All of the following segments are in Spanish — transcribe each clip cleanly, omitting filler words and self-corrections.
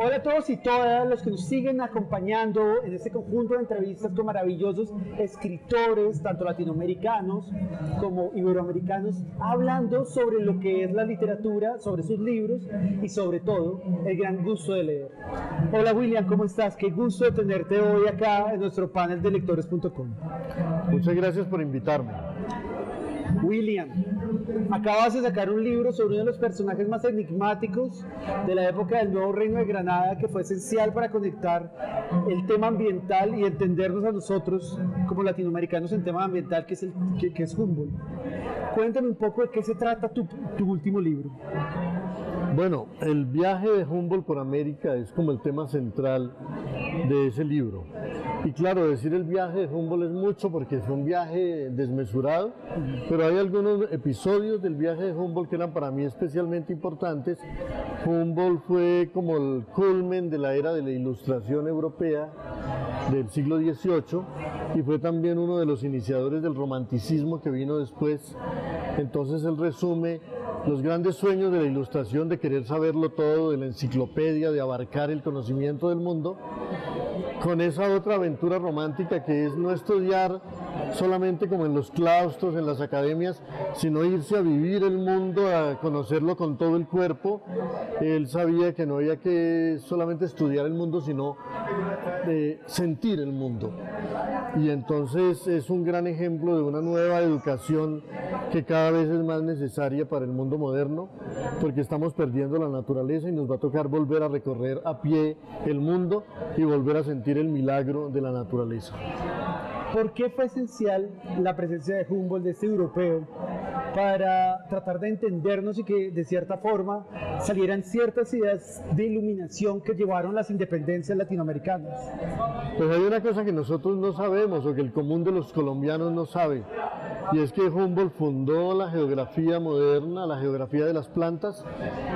Hola a todos y todas los que nos siguen acompañando en este conjunto de entrevistas con maravillosos escritores, tanto latinoamericanos como iberoamericanos, hablando sobre lo que es la literatura, sobre sus libros y sobre todo el gran gusto de leer. Hola William, ¿cómo estás? Qué gusto de tenerte hoy acá en nuestro panel de lectores.com. Muchas gracias por invitarme. William, acabas de sacar un libro sobre uno de los personajes más enigmáticos de la época del Nuevo Reino de Granada, que fue esencial para conectar el tema ambiental y entendernos a nosotros como latinoamericanos en tema ambiental, que es Humboldt. Cuéntame un poco de qué se trata tu último libro. Bueno, el viaje de Humboldt por América es como el tema central de ese libro. Y claro, decir el viaje de Humboldt es mucho porque fue un viaje desmesurado, pero hay algunos episodios del viaje de Humboldt que eran para mí especialmente importantes. Humboldt fue como el culmen de la era de la Ilustración europea del siglo XVIII y fue también uno de los iniciadores del romanticismo que vino después. Entonces él resume los grandes sueños de la Ilustración de querer saberlo todo, de la enciclopedia, de abarcar el conocimiento del mundo, con esa otra aventura romántica que es no estudiar solamente como en los claustros, en las academias, sino irse a vivir el mundo, a conocerlo con todo el cuerpo. Él sabía que no había que solamente estudiar el mundo, sino sentir el mundo. Y entonces es un gran ejemplo de una nueva educación que cada vez es más necesaria para el mundo moderno, porque estamos perdiendo la naturaleza y nos va a tocar volver a recorrer a pie el mundo y volver a sentir el milagro de la naturaleza. ¿Por qué fue esencial la presencia de Humboldt, de este europeo, para tratar de entendernos y que de cierta forma salieran ciertas ideas de iluminación que llevaron las independencias latinoamericanas? Pues hay una cosa que nosotros no sabemos o que el común de los colombianos no sabe, y es que Humboldt fundó la geografía moderna, la geografía de las plantas,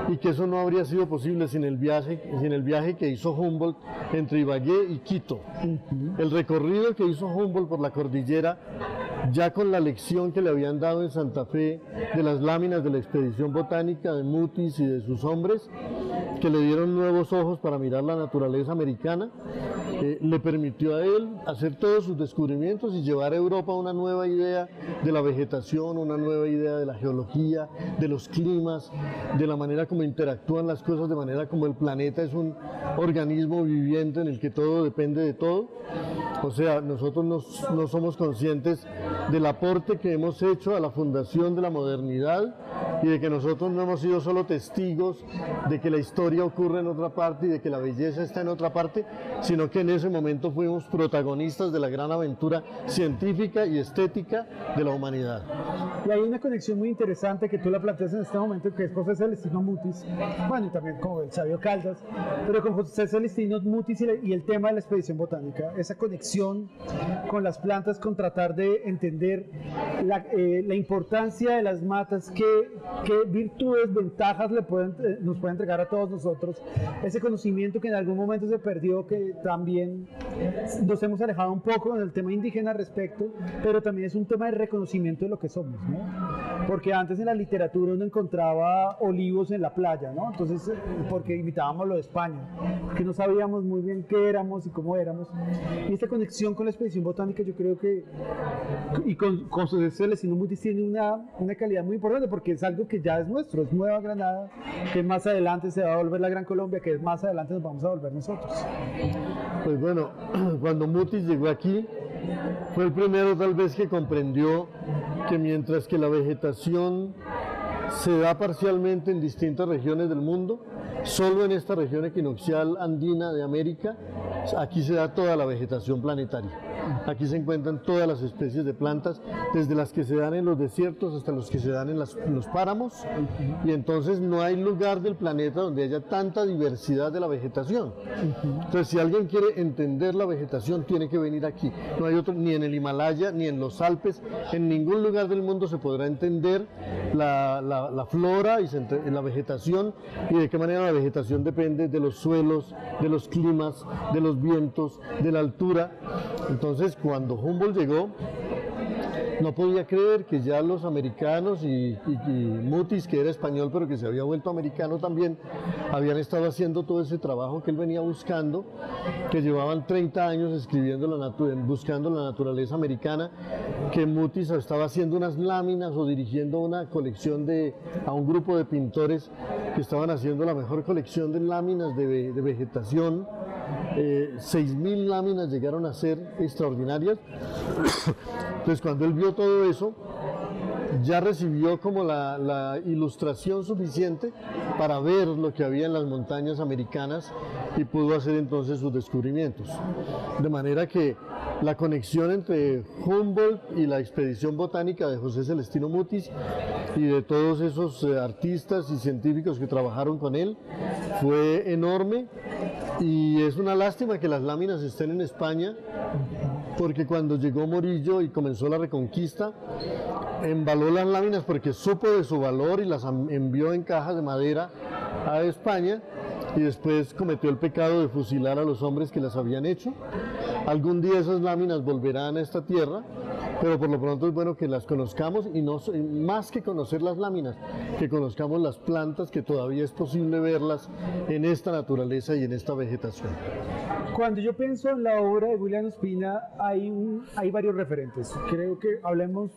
y que eso no habría sido posible sin el viaje que hizo Humboldt entre Ibagué y Quito. El recorrido que hizo Humboldt por la cordillera, ya con la lección que le habían dado en Santa Fe de las láminas de la expedición botánica de Mutis y de sus hombres, que le dieron nuevos ojos para mirar la naturaleza americana, le permitió a él hacer todos sus descubrimientos y llevar a Europa una nueva idea de la vegetación, una nueva idea de la geología, de los climas, de la manera como interactúan las cosas, de manera como el planeta es un organismo viviente en el que todo depende de todo. O sea, nosotros no somos conscientes del aporte que hemos hecho a la fundación de la modernidad y de que nosotros no hemos sido solo testigos de que la historia ocurre en otra parte y de que la belleza está en otra parte, sino que en ese momento fuimos protagonistas de la gran aventura científica y estética de la humanidad. Y hay una conexión muy interesante que tú la planteas en este momento, que es José Celestino Mutis, bueno, y también con el sabio Caldas, pero con José Celestino Mutis y el tema de la expedición botánica, esa conexión con las plantas, con tratar de entender la importancia de las matas, qué virtudes, ventajas nos puede entregar a todos nosotros, ese conocimiento que en algún momento se perdió, que también nos hemos alejado un poco en el tema indígena al respecto, pero también es un tema de reconocimiento de lo que somos, ¿no? Porque antes en la literatura uno encontraba olivos en la playa, ¿no? Entonces, porque imitábamos lo de España, que no sabíamos muy bien qué éramos y cómo éramos. Y esta conexión con la expedición botánica, yo creo que, y con José Celestino Mutis, tiene una calidad muy importante, porque es algo que ya es nuestro, es Nueva Granada, que más adelante se va a volver la Gran Colombia, que más adelante nos vamos a volver nosotros. Pues bueno, cuando Mutis llegó aquí, fue el primero tal vez que comprendió que mientras que la vegetación se da parcialmente en distintas regiones del mundo, solo en esta región equinoccial andina de América, aquí se da toda la vegetación planetaria. Aquí se encuentran todas las especies de plantas, desde las que se dan en los desiertos hasta los que se dan en los páramos, y entonces no hay lugar del planeta donde haya tanta diversidad de la vegetación. Entonces, si alguien quiere entender la vegetación, tiene que venir aquí. No hay otro, ni en el Himalaya, ni en los Alpes, en ningún lugar del mundo se podrá entender la flora y la vegetación, y de qué manera la vegetación depende de los suelos, de los climas, de los vientos, de la altura. Entonces, cuando Humboldt llegó, no podía creer que ya los americanos y Mutis, que era español pero que se había vuelto americano también, habían estado haciendo todo ese trabajo que él venía buscando, que llevaban 30 años escribiendo buscando la naturaleza americana, que Mutis estaba haciendo unas láminas o dirigiendo una colección a un grupo de pintores que estaban haciendo la mejor colección de láminas de vegetación. 6.000 láminas llegaron a ser extraordinarias. Entonces, cuando él vio todo eso, ya recibió como la ilustración suficiente para ver lo que había en las montañas americanas y pudo hacer entonces sus descubrimientos. De manera que la conexión entre Humboldt y la expedición botánica de José Celestino Mutis y de todos esos artistas y científicos que trabajaron con él fue enorme, y es una lástima que las láminas estén en España, porque cuando llegó Morillo y comenzó la Reconquista, embaló las láminas porque supo de su valor y las envió en cajas de madera a España, y después cometió el pecado de fusilar a los hombres que las habían hecho. Algún día esas láminas volverán a esta tierra, pero por lo pronto es bueno que las conozcamos, y no más que conocer las láminas, que conozcamos las plantas, que todavía es posible verlas en esta naturaleza y en esta vegetación. Cuando yo pienso en la obra de William Ospina, hay varios referentes. Creo que hablemos,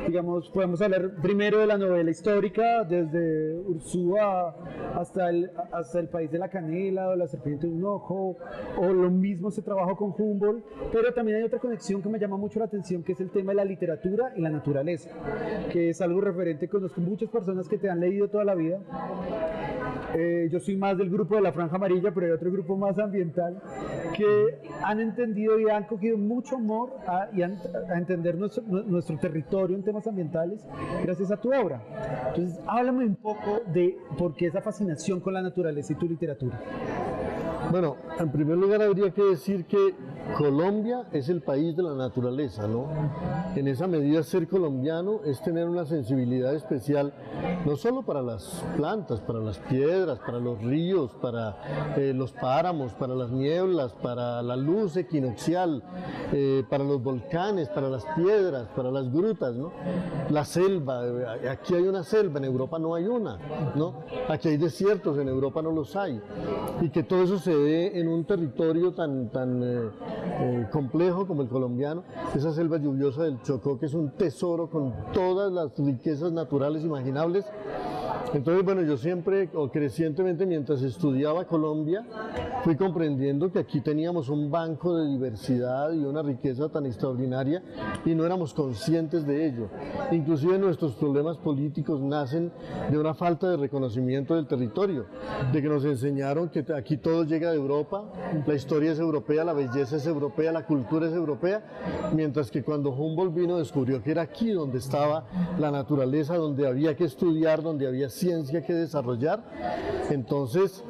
digamos, podemos hablar primero de la novela histórica, desde Ursúa hasta el País de la Canela o La Serpiente de un Ojo, o lo mismo se trabajó con Humboldt, pero también hay otra conexión que me llama mucho la atención, que es el tema de la literatura y la naturaleza, que es algo referente. Conozco muchas personas que te han leído toda la vida. Yo soy más del grupo de la Franja Amarilla, pero hay otro grupo más ambiental que han entendido y han cogido mucho amor a entender nuestro territorio en temas ambientales gracias a tu obra. Entonces, háblame un poco de por qué esa fascinación con la naturaleza y tu literatura. Bueno, en primer lugar habría que decir que Colombia es el país de la naturaleza, ¿no? En esa medida, ser colombiano es tener una sensibilidad especial, no solo para las plantas, para las piedras, para los ríos, para los páramos, para las nieblas, para la luz equinoccial, para los volcanes, para las piedras, para las grutas, ¿no? La selva, aquí hay una selva, en Europa no hay una, ¿no? Aquí hay desiertos, en Europa no los hay. Y que todo eso se dé en un territorio tan complejo como el colombiano, esa selva lluviosa del Chocó, que es un tesoro con todas las riquezas naturales imaginables. Entonces, bueno, yo siempre, o crecientemente, mientras estudiaba Colombia, fui comprendiendo que aquí teníamos un banco de diversidad y una riqueza tan extraordinaria, y no éramos conscientes de ello. Inclusive nuestros problemas políticos nacen de una falta de reconocimiento del territorio, de que nos enseñaron que aquí todo llega de Europa, la historia es europea, la belleza es europea, la cultura es europea, mientras que cuando Humboldt vino descubrió que era aquí donde estaba la naturaleza, donde había que estudiar, donde había ciencia que desarrollar. Entonces,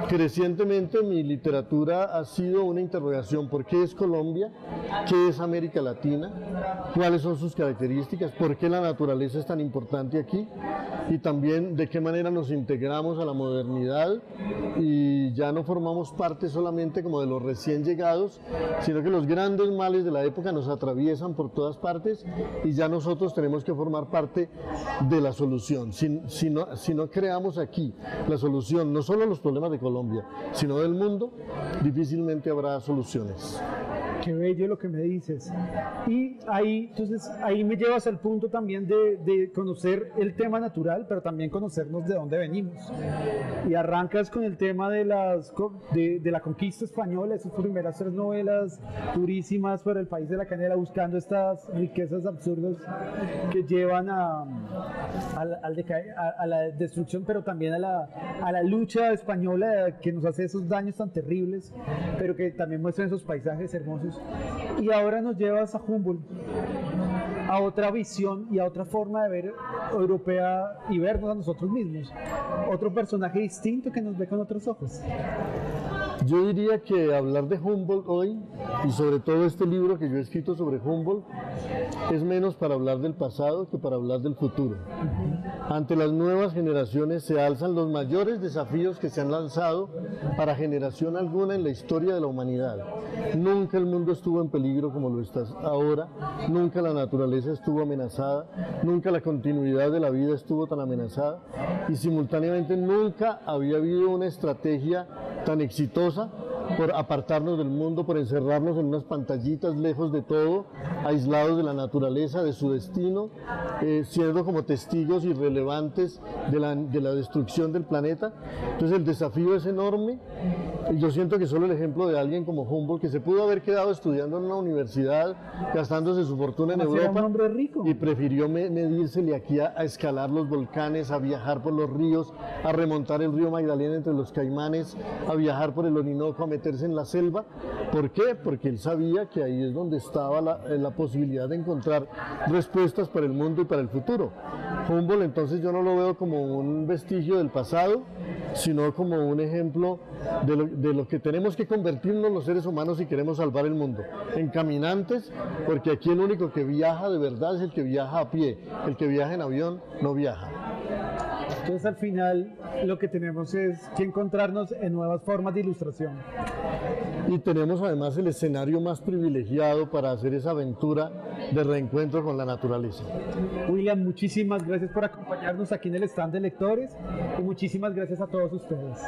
crecientemente mi literatura ha sido una interrogación: ¿por qué es Colombia? ¿Qué es América Latina? ¿Cuáles son sus características? ¿Por qué la naturaleza es tan importante aquí? Y también de qué manera nos integramos a la modernidad y ya no formamos parte solamente como de los recién llegados, sino que los grandes males de la época nos atraviesan por todas partes y ya nosotros tenemos que formar parte de la solución. Si no creamos aquí la solución, no solo a los problemas de Colombia, sino del mundo, difícilmente habrá soluciones. Qué bello lo que me dices. Y entonces ahí me llevas al punto también de conocer el tema natural, pero también conocernos de dónde venimos. Y arrancas con el tema de la conquista española, esas primeras 3 novelas durísimas para el País de la Canela, buscando estas riquezas absurdas que llevan a la destrucción, pero también a la lucha española que nos hace esos daños tan terribles, pero que también muestran esos paisajes hermosos. Y ahora nos llevas a Humboldt, a otra visión y a otra forma de ver europea y vernos a nosotros mismos. Otro personaje distinto que nos ve con otros ojos. Yo diría que hablar de Humboldt hoy, y sobre todo este libro que yo he escrito sobre Humboldt, es menos para hablar del pasado que para hablar del futuro. Ante las nuevas generaciones se alzan los mayores desafíos que se han lanzado para generación alguna en la historia de la humanidad. Nunca el mundo estuvo en peligro como lo está ahora, nunca la naturaleza estuvo amenazada, nunca la continuidad de la vida estuvo tan amenazada y simultáneamente nunca había habido una estrategia tan exitosa por apartarnos del mundo, por encerrarnos en unas pantallitas lejos de todo, aislados de la naturaleza, de su destino, siendo como testigos irrelevantes de la destrucción del planeta. Entonces el desafío es enorme y yo siento que solo el ejemplo de alguien como Humboldt, que se pudo haber quedado estudiando en una universidad, gastándose su fortuna en Europa, y prefirió medírsele aquí a escalar los volcanes, a viajar por los ríos, a remontar el río Magdalena entre los Caimanes, a viajar por el Orinoco, a meterse en la selva. ¿Por qué? Porque él sabía que ahí es donde estaba la posibilidad de encontrar respuestas para el mundo y para el futuro. Humboldt entonces yo no lo veo como un vestigio del pasado, sino como un ejemplo de lo que tenemos que convertirnos los seres humanos si queremos salvar el mundo, en caminantes, porque aquí el único que viaja de verdad es el que viaja a pie, el que viaja en avión no viaja. Entonces al final lo que tenemos es que encontrarnos en nuevas formas de ilustración. Y tenemos además el escenario más privilegiado para hacer esa aventura de reencuentro con la naturaleza. William, muchísimas gracias por acompañarnos aquí en el stand de lectores y muchísimas gracias a todos ustedes.